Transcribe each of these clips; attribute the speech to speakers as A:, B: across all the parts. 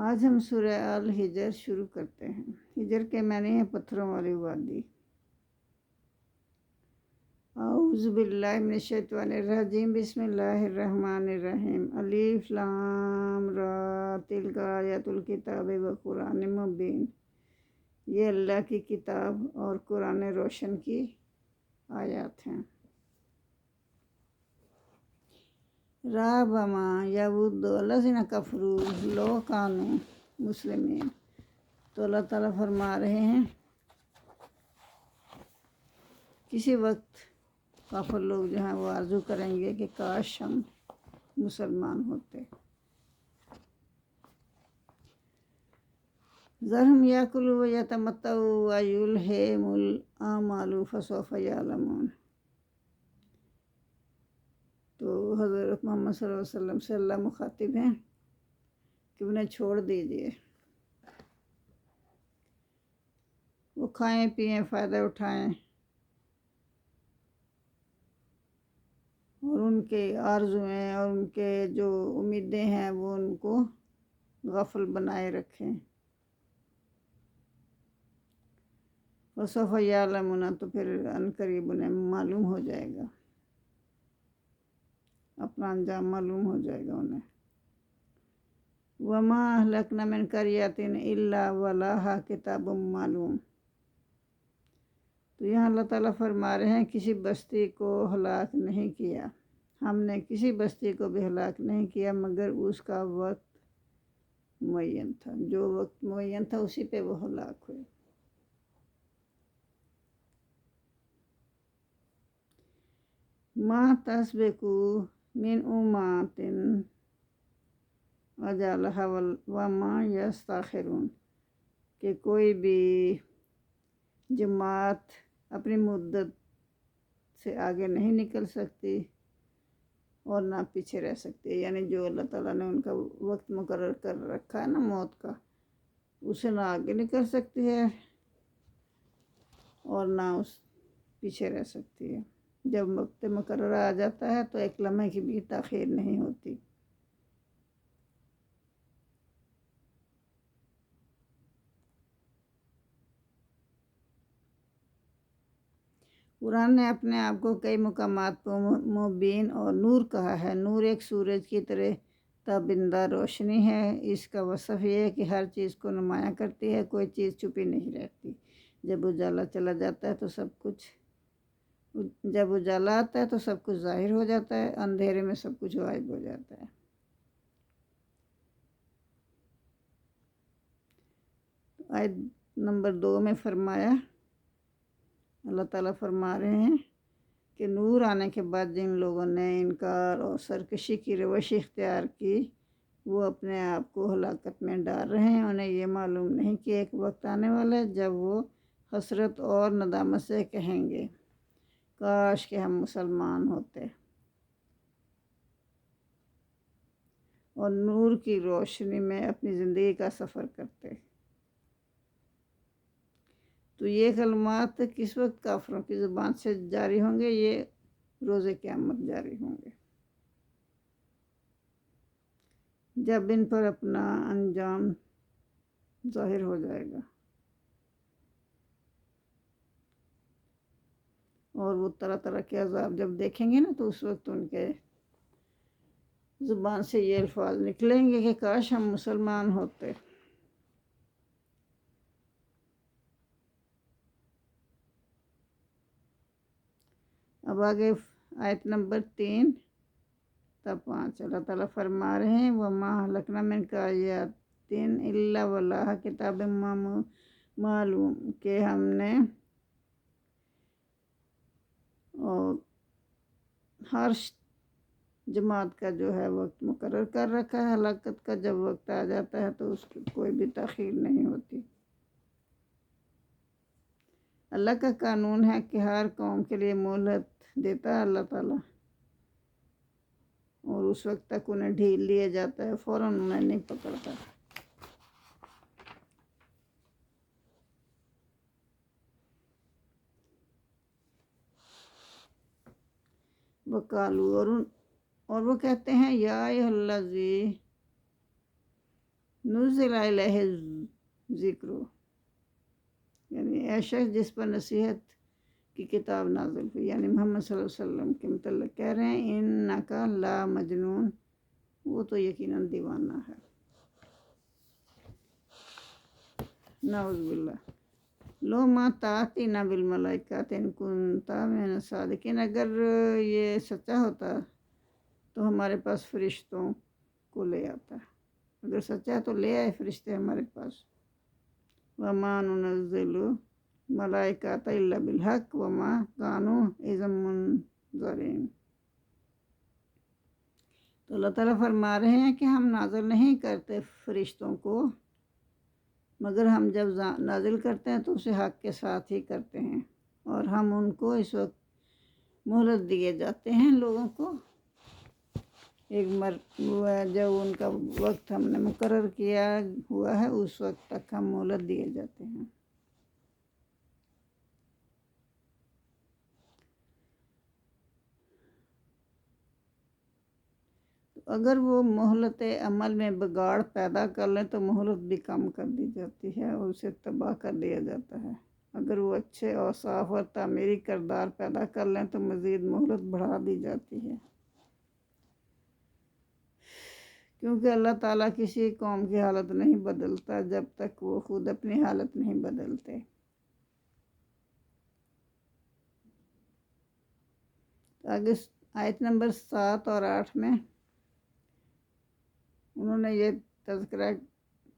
A: آج ہم سورہ الحجر شروع کرتے ہیں۔ ہجر کے معنی ہے پتھروں والی وادی۔ اعوذ باللہ من الشیطان الرجیم، بسم اللہ الرحمن الرحیم۔ الف لام را تلک آیات الکتاب و قرآن مبین۔ یہ اللہ کی کتاب اور قرآن روشن کی آیات ہیں۔ ربما یود الذین کفروا لو کانوا مسلمین۔ تو اللہ تعالیٰ فرما رہے ہیں کسی وقت کافر لوگ جو ہیں وہ آرزو کریں گے کہ کاش ہم مسلمان ہوتے۔ ذرہم یاکلوا ویتمتعوا ویلہہم الاعمال فسوف یعلمون۔ تو حضرت محمد صلی اللہ علیہ وسلم سے اللہ مخاطب ہیں کہ انہیں چھوڑ دیجیے، وہ کھائیں پئیں، فائدہ اٹھائیں، اور ان کے آرزویں اور ان کے جو امیدیں ہیں وہ ان کو غافل بنائے رکھیں۔ وسوف یعلمون، تو پھر ان قریب انہیں معلوم ہو جائے گا، اپنا انجام معلوم ہو جائے گا انہیں۔ وما اہلکنا من قریۃ الا ولہا کتاب معلوم۔ تو یہاں اللہ تعالیٰ فرما رہے ہیں کسی بستی کو ہلاک نہیں کیا، ہم نے کسی بستی کو بھی ہلاک نہیں کیا مگر اس کا وقت معین تھا، جو وقت معین تھا اسی پہ وہ ہلاک ہوئے۔ ما تسبق من امۃ اجلھا وما یستاخرون، کہ کوئی بھی جماعت اپنی مدت سے آگے نہیں نکل سکتی اور نہ پیچھے رہ سکتی، یعنی جو اللہ تعالیٰ نے ان کا وقت مقرر کر رکھا ہے نا موت کا، اسے نہ آگے نکل سکتی ہے اور نہ اس پیچھے رہ سکتی ہے۔ جب وقت مقررہ آ جاتا ہے تو ایک لمحے کی بھی تاخیر نہیں ہوتی۔ قرآن نے اپنے آپ کو کئی مقامات پر مبین اور نور کہا ہے۔ نور ایک سورج کی طرح تابندہ روشنی ہے۔ اس کا وصف یہ ہے کہ ہر چیز کو نمایاں کرتی ہے، کوئی چیز چھپی نہیں رہتی۔ جب اجالا چلا جاتا ہے تو جب اجالا آتا ہے تو سب کچھ ظاہر ہو جاتا ہے، اندھیرے میں سب کچھ غائب ہو جاتا ہے۔ آیت نمبر 2 میں فرمایا، اللہ تعالیٰ فرما رہے ہیں کہ نور آنے کے بعد جن لوگوں نے انکار اور سرکشی کی روش اختیار کی وہ اپنے آپ کو ہلاکت میں ڈال رہے ہیں۔ انہیں یہ معلوم نہیں کہ ایک وقت آنے والا ہے جب وہ حسرت اور ندامت سے کہیں گے کاش کہ ہم مسلمان ہوتے اور نور کی روشنی میں اپنی زندگی کا سفر کرتے۔ تو یہ کلمات کس وقت کافروں کی زبان سے جاری ہوں گے؟ یہ روز قیامت جاری ہوں گے، جب ان پر اپنا انجام ظاہر ہو جائے گا اور وہ طرح طرح کے عذاب جب دیکھیں گے نا تو اس وقت ان کے زبان سے یہ الفاظ نکلیں گے کہ کاش ہم مسلمان ہوتے۔ اب آگے آیت نمبر 3 تا 5 اللہ تعالیٰ فرما رہے ہیں وَمَا أَهْلَكْنَا مِنْ قَرْيَةٍ إِلَّا وَلَهَا كِتَابٌ معلوم، کہ ہم نے اور ہر جماعت کا جو ہے وقت مقرر کر رکھا ہے، ہلاکت کا جب وقت آ جاتا ہے تو اس کی کوئی بھی تاخیر نہیں ہوتی۔ اللہ کا قانون ہے کہ ہر قوم کے لیے مہلت دیتا ہے اللہ تعالیٰ، اور اس وقت تک انہیں ڈھیل لیا جاتا ہے، فوراً انہیں نہیں پکڑتا۔ وقالو، اور وہ کہتے ہیں یا ایھا الذی نزل علیہ ذکر، یعنی اے شخص جس پر نصیحت کی کتاب نازل ہوئی، یعنی محمد صلی اللہ علیہ وسلم کے متعلق کہہ رہے ہیں انکا لا مجنون، وہ تو یقیناً دیوانہ ہے۔ نعوذ باللہ۔ لو ما تاتینا بالملائکۃ ان کنت من الصادقین، اگر یہ سچا ہوتا تو ہمارے پاس فرشتوں کو لے آتا، اگر سچا ہے تو لے آئے فرشتے ہمارے پاس۔ وما ننزل ملائکۃ الا بالحق وما كانوا اذا منظرین، تو اللہ تعالیٰ فرما رہے ہیں کہ ہم نازل نہیں کرتے فرشتوں کو، مگر ہم جب نازل کرتے ہیں تو اسے حق کے ساتھ ہی کرتے ہیں، اور ہم ان کو اس وقت مہلت دیے جاتے ہیں لوگوں کو، ایک جب ان کا وقت ہم نے مقرر کیا ہوا ہے اس وقت تک ہم مہلت دیے جاتے ہیں۔ اگر وہ مہلت عمل میں بگاڑ پیدا کر لیں تو مہلت بھی کم کر دی جاتی ہے اور اسے تباہ کر دیا جاتا ہے۔ اگر وہ اچھے اوصاف اور تعمیری کردار پیدا کر لیں تو مزید مہلت بڑھا دی جاتی ہے، کیونکہ اللہ تعالیٰ کسی قوم کی حالت نہیں بدلتا جب تک وہ خود اپنی حالت نہیں بدلتے۔ آگے آیت نمبر 7 اور 8 میں انہوں نے یہ تذکرہ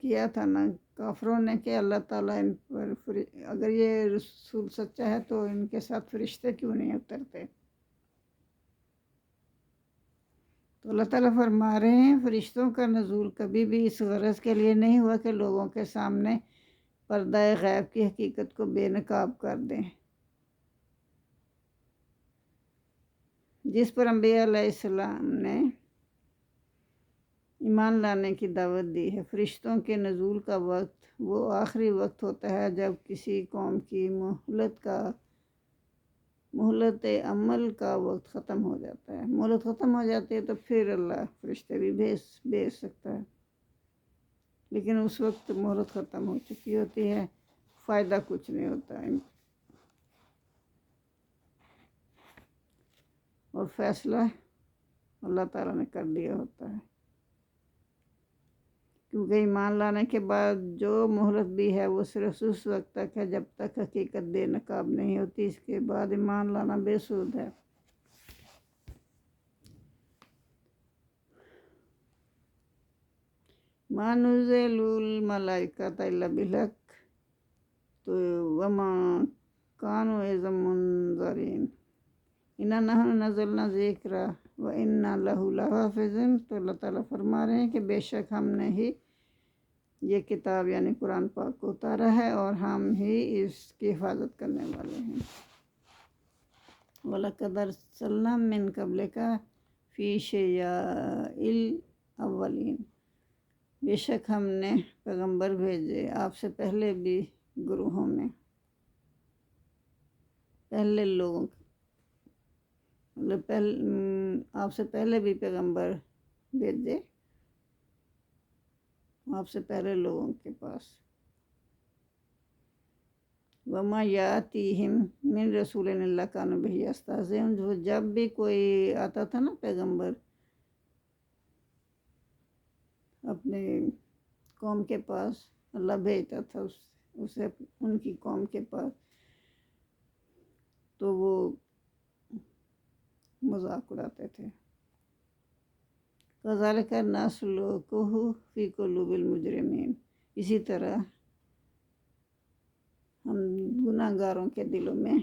A: کیا تھا نا کافروں نے کہ اللہ تعالیٰ ان پر اگر یہ رسول سچا ہے تو ان کے ساتھ فرشتے کیوں نہیں اترتے، تو اللہ تعالیٰ فرما رہے ہیں فرشتوں کا نزول کبھی بھی اس غرض کے لیے نہیں ہوا کہ لوگوں کے سامنے پردہ غیب کی حقیقت کو بے نقاب کر دیں، جس پر انبیاء علیہ السلام نے ایمان لانے کی دعوت دی ہے۔ فرشتوں کے نزول کا وقت وہ آخری وقت ہوتا ہے جب کسی قوم کی مہلت عمل کا وقت ختم ہو جاتا ہے، مہلت ختم ہو جاتی ہے تو پھر اللہ فرشتے بھی بھیج سکتا ہے، لیکن اس وقت مہلت ختم ہو چکی ہوتی ہے، فائدہ کچھ نہیں ہوتا ہے، اور فیصلہ اللہ تعالیٰ نے کر دیا ہوتا ہے، کیونکہ ایمان لانے کے بعد جو مہلت بھی ہے وہ صرف اس وقت تک ہے جب تک حقیقت بے نقاب نہیں ہوتی، اس کے بعد ایمان لانا بے سود ہے۔ ما نزل الملائکۃ الا بالحق تو وما كانوا اذا منظرین انا نحن نزلنا الذکر وانا له لحافظون، تو اللہ تعالیٰ فرما رہے ہیں کہ بے شک ہم نے ہی یہ کتاب یعنی قرآن پاک کو اتارا ہے اور ہم ہی اس کی حفاظت کرنے والے ہیں۔ وَلَقَدْ أَرْسَلْنَا مِن قَبْلِكَ فِي شِيَعِ الْأَوَّلِينَ، بے شک ہم نے پیغمبر بھیجے آپ سے پہلے بھی گروہوں میں، پہلے لوگوں آپ سے پہلے بھی پیغمبر بھیجے آپ سے پہلے لوگوں کے پاس۔ وما یاتیہم من رسول الا کانوا بہ یستہزئون، جو جب بھی کوئی آتا تھا نا پیغمبر اپنے قوم کے پاس، اللہ بھیجتا تھا اسے ان کی قوم کے پاس، تو وہ مذاق اڑاتے تھے۔ کذالک نسلکہ فی قلوب المجرمین، اسی طرح ہم گناہ گاروں کے دلوں میں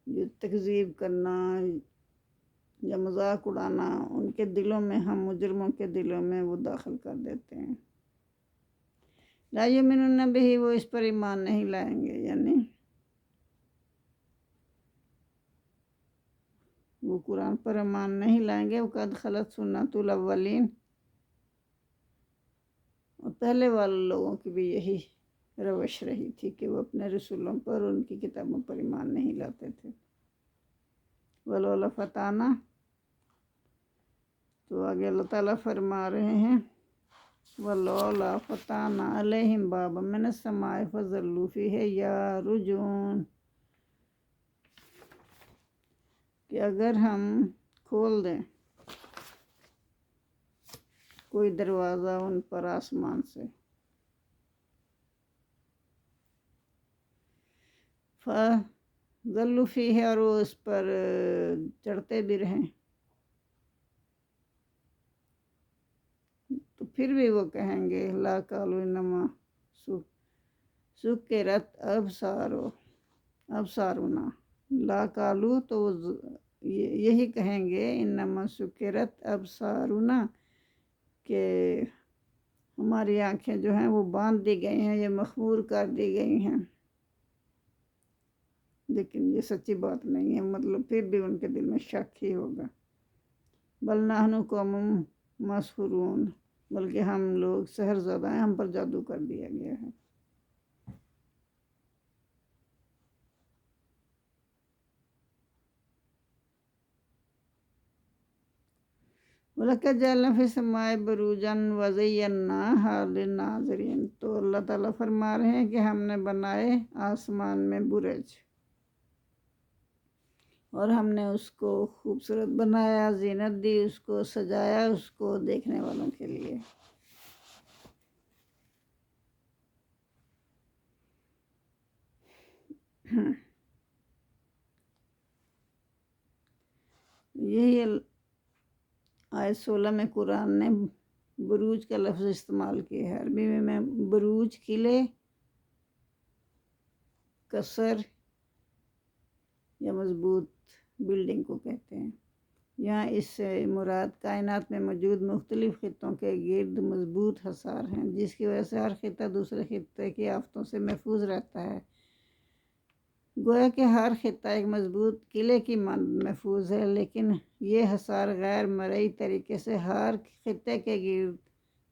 A: جو تکذیب کرنا یا مذاق اڑانا، ان کے دلوں میں ہم مجرموں کے دلوں میں وہ داخل کر دیتے ہیں۔ لا یؤمنون بہ، وہ اس پر ایمان نہیں لائیں گے، یعنی وہ قرآن پر ایمان نہیں لائیں گے۔ وقد خلت سنت الاولین، اور پہلے والے لوگوں کی بھی یہی روش رہی تھی کہ وہ اپنے رسولوں پر ان کی کتابوں پر ایمان نہیں لاتے تھے۔ ولولا فتحنا، تو آگے اللہ تعالیٰ فرما رہے ہیں ولولا فتحنا علیہم بابا من السماء فظلوا فیہ یعرجون، کہ اگر ہم کھول دیں کوئی دروازہ ان پر آسمان سے، فظلوا فیہ، اور وہ اس پر چڑھتے بھی رہیں، تو پھر بھی وہ کہیں گے لا قالوا انما سکرت ابصارنا، لا قالوا، تو وہ یہی کہیں گے انما سکرت ابصارنا، کہ ہماری آنکھیں جو ہیں وہ باندھ دی گئی ہیں، یہ مخمور کر دی گئی ہیں، لیکن یہ سچی بات نہیں ہے، مطلب پھر بھی ان کے دل میں شک ہی ہوگا۔ بل نحن قوم مسحورون، بلکہ ہم لوگ سحر زدہ ہیں، ہم پر جادو کر دیا گیا ہے۔ وَلَقَدْ جَعَلْنَا فِي السَّمَاءِ بُرُوجًا وَزَيَّنَّاهَا لِلنَّاظِرِينَ، تو اللہ تعالیٰ فرما رہے ہیں کہ ہم نے بنائے آسمان میں برج، اور ہم نے اس کو خوبصورت بنایا، زینت دی، اس کو سجایا، اس کو دیکھنے والوں کے لیے۔ یہی آیت 16 میں قرآن نے بروج کا لفظ استعمال کیا ہے۔ عربی میں بروج قلعے، قصر یا مضبوط بلڈنگ کو کہتے ہیں۔ یہاں اس سے مراد کائنات میں موجود مختلف خطوں کے گرد مضبوط حصار ہیں، جس کی وجہ سے ہر خطہ دوسرے خطے کی آفتوں سے محفوظ رہتا ہے۔ گویا کہ ہر خطہ ایک مضبوط قلعے کی مانند محفوظ ہے، لیکن یہ حصار غیر مرئی طریقے سے ہر خطے کے گرد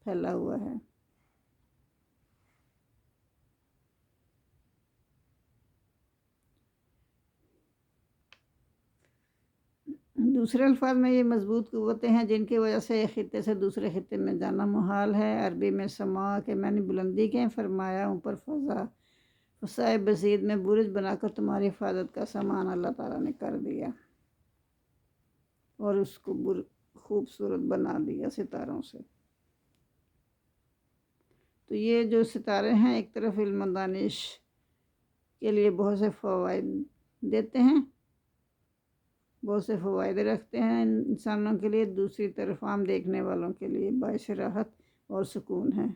A: پھیلا ہوا ہے۔ دوسرے الفاظ میں یہ مضبوط قوتیں ہیں جن کی وجہ سے ایک خطے سے دوسرے خطے میں جانا محال ہے۔ عربی میں سما کے معنی بلندی کے فرمایا اوپر فضائے بسیط میں برج بنا کر تمہاری حفاظت کا سامان اللہ تعالیٰ نے کر دیا، اور اس کو خوبصورت بنا دیا ستاروں سے۔ تو یہ جو ستارے ہیں ایک طرف علم و دانش کے لیے بہت سے فوائد دیتے ہیں، بہت سے فوائد رکھتے ہیں انسانوں کے لیے، دوسری طرف عام دیکھنے والوں کے لیے باعث راحت اور سکون ہے۔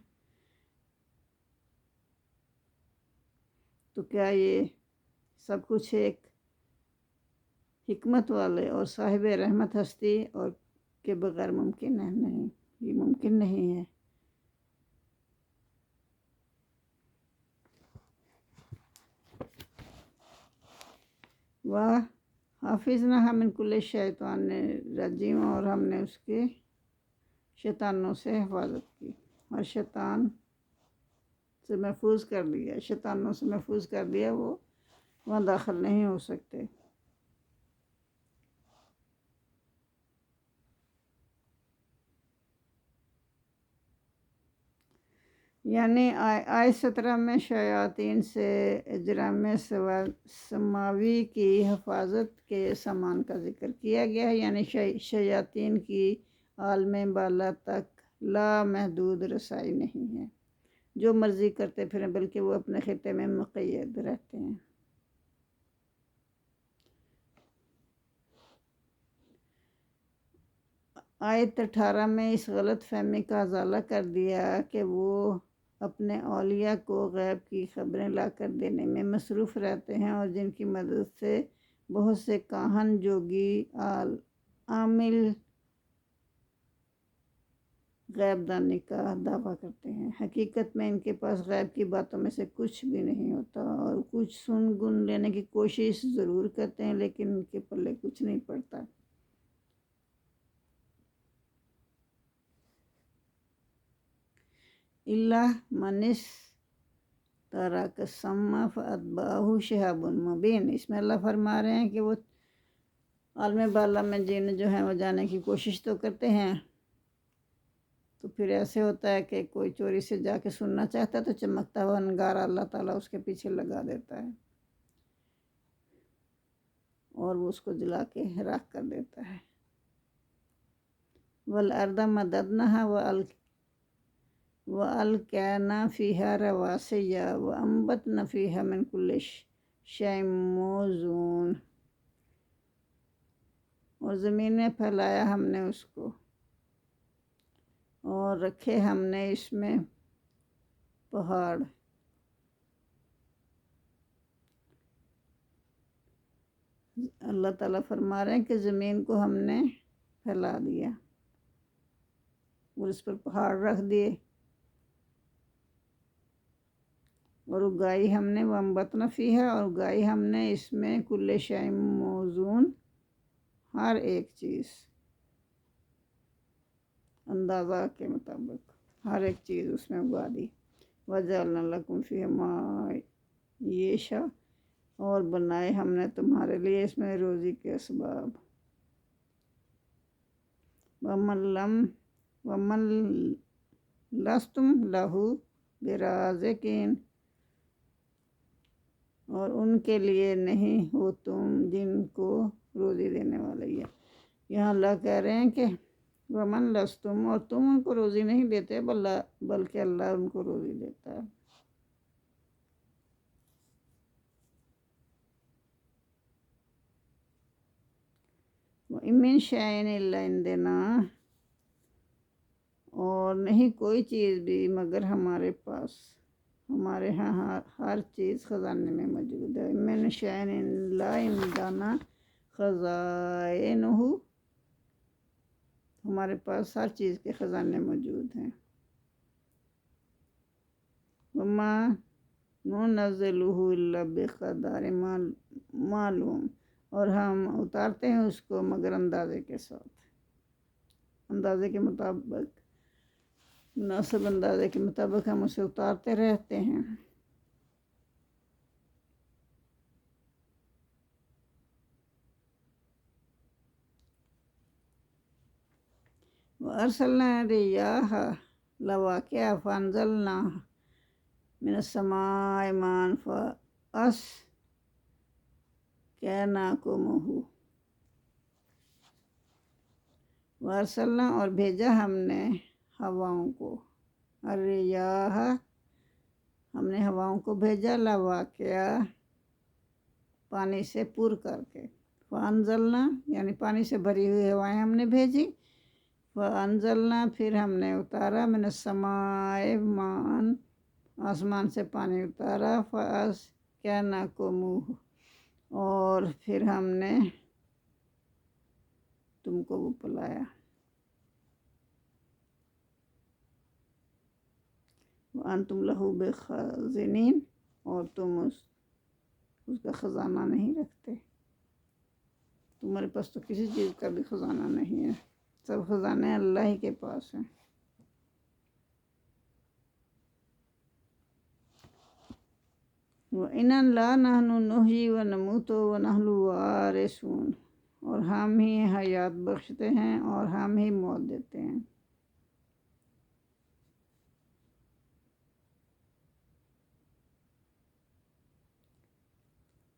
A: تو کیا یہ سب کچھ ایک حکمت والے اور صاحب رحمت ہستی اور کے بغیر ممکن ہے؟ نہیں، یہ ممکن نہیں ہے۔ حافظنا من کل شیطان رجیم، اور ہم نے اس کے شیطانوں سے حفاظت کی، اور شیطان سے محفوظ کر دیا، شیطانوں سے محفوظ کر دیا، وہ وہاں داخل نہیں ہو سکتے۔ یعنی آیت 17 میں شیاطین سے اجرام سماوی کی حفاظت کے سامان کا ذکر کیا گیا ہے، یعنی شیاطین کی عالم بالا تک لامحدود رسائی نہیں ہے، جو مرضی کرتے پھریں، بلکہ وہ اپنے خطے میں مقید رہتے ہیں۔ آیت 18 میں اس غلط فہمی کا ازالہ کر دیا کہ وہ اپنے اولیاء کو غیب کی خبریں لا کر دینے میں مصروف رہتے ہیں، اور جن کی مدد سے بہت سے کاہن، جوگی، عامل غیب دانی کا دعویٰ کرتے ہیں۔ حقیقت میں ان کے پاس غیب کی باتوں میں سے کچھ بھی نہیں ہوتا، اور کچھ سن گن لینے کی کوشش ضرور کرتے ہیں، لیکن ان کے پلے کچھ نہیں پڑتا۔ اللہ منس ترک السمع فاتبعہ شہاب مبین، اس میں اللہ فرما رہے ہیں کہ وہ عالم بالا میں جن جو ہیں وہ جانے کی کوشش تو کرتے ہیں، تو پھر ایسے ہوتا ہے کہ کوئی چوری سے جا کے سننا چاہتا ہے تو چمکتا ہوا انگارہ اللہ تعالیٰ اس کے پیچھے لگا دیتا ہے اور وہ اس کو جلا کے راکھ کر دیتا ہے۔ والارض مددناها وألقينا فيها رواسي وأنبتنا فيها من كل شيء موزون، اور زمین میں پھیلایا ہم نے اس کو اور رکھے ہم نے اس میں پہاڑ۔ اللہ تعالیٰ فرما رہے ہیں کہ زمین کو ہم نے پھیلا دیا اور اس پر پہاڑ رکھ دیے اور اگائی ہم نے وانبتنا فیہا، اور اگائی ہم نے اس میں کل شیء موزون، ہر ایک چیز اندازہ کے مطابق ہر ایک چیز اس میں اگا دی۔ وجعلنا لکم فیہا معیشہ، اور بنائے ہم نے تمہارے لیے اس میں روزی کے اسباب۔ ومن لستم لہ برازقین، اور ان کے لیے نہیں ہو تم جن کو روزی دینے والے۔ یہاں اللہ کہہ رہے ہیں کہ ومن لستم، اور تم ان کو روزی نہیں دیتے بلکہ اللہ ان کو روزی دیتا ہے۔ وَإِن مِّن شَيْءٍ إِلَّا عِندَنَا، اور نہیں کوئی چیز بھی مگر ہمارے پاس، ہمارے ہاں ہر چیز خزانے میں موجود ہے۔ مِّن شَيْءٍ إِلَّا عِندَنَا خَزَائِنُهُ، ہمارے پاس ہر چیز کے خزانے موجود ہیں۔ وَمَا نُنَزِّلُهُ إِلَّا بِقَدَرٍ معلوم، اور ہم اتارتے ہیں اس کو مگر اندازے کے ساتھ، اندازے کے مطابق، مناسب اندازے کے مطابق ہم اسے اتارتے رہتے ہیں۔ وَأَرْسَلْنَا الرِّيَاحَ لَوَاقِحَ فَأَنزَلْنَا مِنَ السَّمَاءِ مَاءً فَأَسْقَيْنَاكُمُوهُ، وَأَرْسَلْنَا، اور بھیجا ہم نے ہواؤں کو، الرِّيَاحَ، ہم نے ہواؤں کو بھیجا، لواقع، پانی سے پر کر کے، فَأَنزَلْنَا، یعنی پانی سے بھری ہوئی ہوائیں ہم نے بھیجی، فَأَنزَلْنَا، پھر ہم نے اتارا، مِنَ السَّمَاءِ مَاءً، آسمان سے پانی اتارا، فَأَسْقَيْنَاكُمُوهُ، اور پھر ہم نے تم کو وہ پلایا۔ وَأَنْتُمْ لَهُ بِخَازِنِينَ، اور تم اس کا خزانہ نہیں رکھتے، تمہارے پاس تو کسی چیز کا بھی خزانہ نہیں ہے، سب خزانے اللہ ہی کے پاس ہیں۔ وَإِنَّا لَنَحْنُ نُحْيِي وَنَمُوتُ وَنَحْنُ الْوَارِثُونَ، اور ہم ہی حیات بخشتے ہیں اور ہم ہی موت دیتے ہیں۔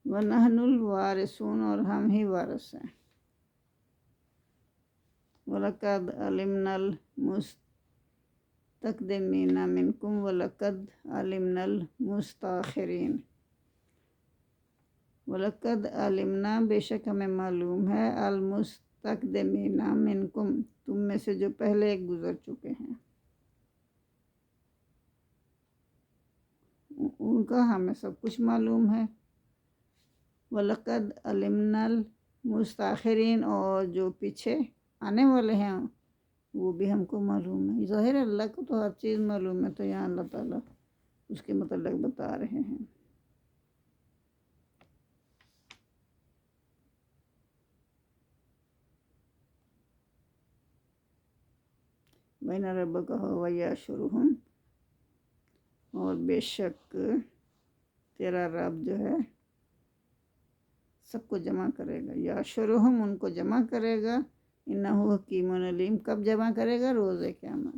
A: وَنَحْنُ الْوَارِثُونَ، اور ہم ہی وارث ہیں۔ وَلَقَدْ عَلِمْنَا الْمُسْتَقْدِمِينَ مِنْكُمْ وَلَقَدْ عَلِمْنَا الْمُسْتَأْخِرِينَ۔ وَلَقَدْ عَلِمْنَا، بے شک ہمیں معلوم ہے، الْمُسْتَقْدِمِينَ مِنْكُمْ، تم میں سے جو پہلے گزر چکے ہیں، ان کا ہمیں سب کچھ معلوم ہے۔ وَلَقَدْ عَلِمْنَا الْمُسْتَأْخِرِينَ، اور جو پیچھے آنے والے ہیں وہ بھی ہم کو معلوم ہے۔ ظاہر اللہ کو تو ہر چیز معلوم ہے، تو یہاں اللہ تعالیٰ اس کے متعلق بتا رہے ہیں۔ وَإِنَّ رَبَّكَ هُوَ يَحْشُرُهُمْ، اور بے شک تیرا رب جو ہے سب کو جمع کرے گا، یحشرہم، ان کو جمع کرے گا، انہ حکیم علیم، کب جمع کرے گا؟ روز قیامت۔